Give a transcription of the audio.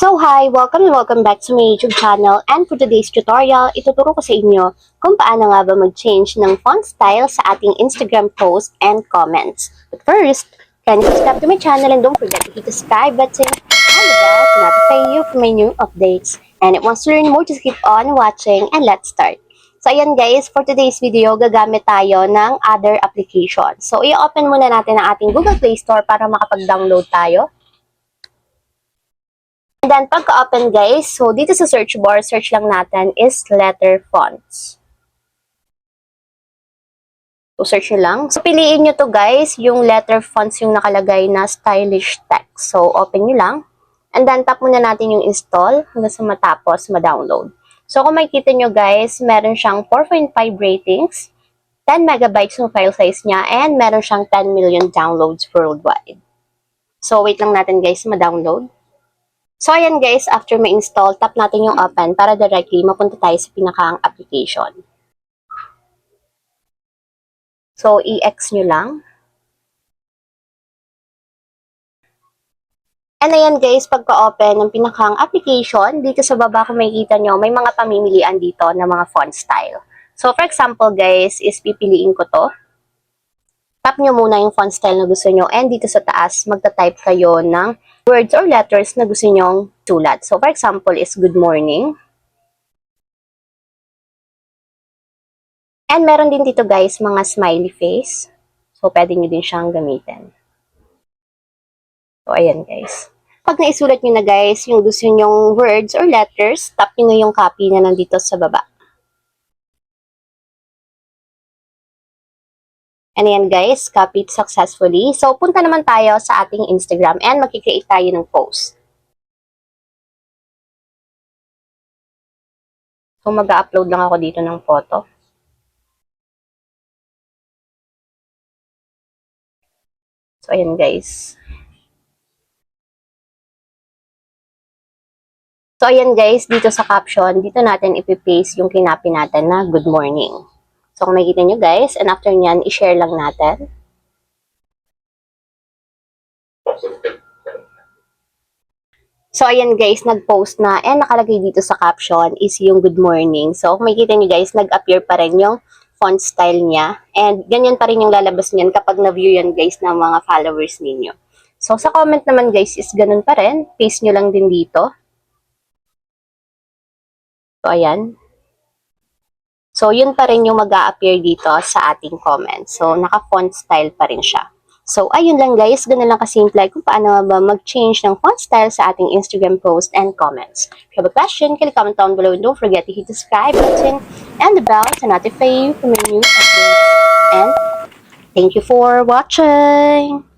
So hi! Welcome and welcome back to my YouTube channel, and for today's tutorial, ituturo ko sa inyo kung paano nga ba mag-change ng font style sa ating Instagram post and comments. But first, kindly subscribe to my channel and don't forget to hit the subscribe button and the bell to notify you for my new updates. And if you want to learn more, just keep on watching and let's start. So ayan guys, for today's video, gagamit tayo ng other application. So i-open muna natin ang ating Google Play Store para makapag-download tayo. And then, pagka-open guys, so dito sa search bar, search lang natin is letter fonts. So, search nyo lang. So, piliin nyo to guys, yung letter fonts yung nakalagay na stylish text. So, open nyo lang. And then, tap muna natin yung install hanggang sa matapos ma-download. So, kung makikita nyo guys, meron siyang 4.5 ratings, 10 megabytes yung file size niya, and meron siyang 10 million downloads worldwide. So, wait lang natin guys ma-download. So, ayan guys, after ma-install, tap natin yung open para directly mapunta tayo sa pinakaang application. So, i-X nyo lang. And ayan guys, pagka-open ng pinakaang application, dito sa baba kung makikita nyo, may mga pamimilian dito na mga font style. So, for example guys, is pipiliin ko to. Tap nyo muna yung font style na gusto nyo, and dito sa taas, magta-type kayo ng words or letters na gusto nyong sulat. So, for example, is good morning. And meron din dito guys, mga smiley face. So, pwede nyo din siyang gamitin. So, ayan guys. Pag naisulat nyo na guys, yung gusto nyong words or letters, tap nyo yung copy na nandito sa baba. And ayan guys, copied successfully. So, punta naman tayo sa ating Instagram and magkikreate tayo ng post. So, mag-upload lang ako dito ng photo. So, ayan guys. So, ayan guys, dito sa caption, dito natin ipipaste yung kinapi natin na good morning. So, kung makikita nyo guys, and after nyan, i-share lang natin. So, ayan guys, nag-post na, and nakalagay dito sa caption is yung good morning. So, kung makikita nyo guys, nag-appear pa rin yung font style niya. And ganyan pa rin yung lalabas niyan kapag na-view yan guys ng mga followers ninyo. So, sa comment naman guys is ganun pa rin. Paste nyo lang din dito. So, ayan. So, yun pa rin yung mag-a-appear dito sa ating comment. So, naka-font style pa rin siya. So, ayun lang guys. Ganun lang kasimple kung paano ba mag-change ng font style sa ating Instagram post and comments. If you have a question, can you comment down below and don't forget to hit the subscribe button and the bell to notify you for my new updates. And thank you for watching!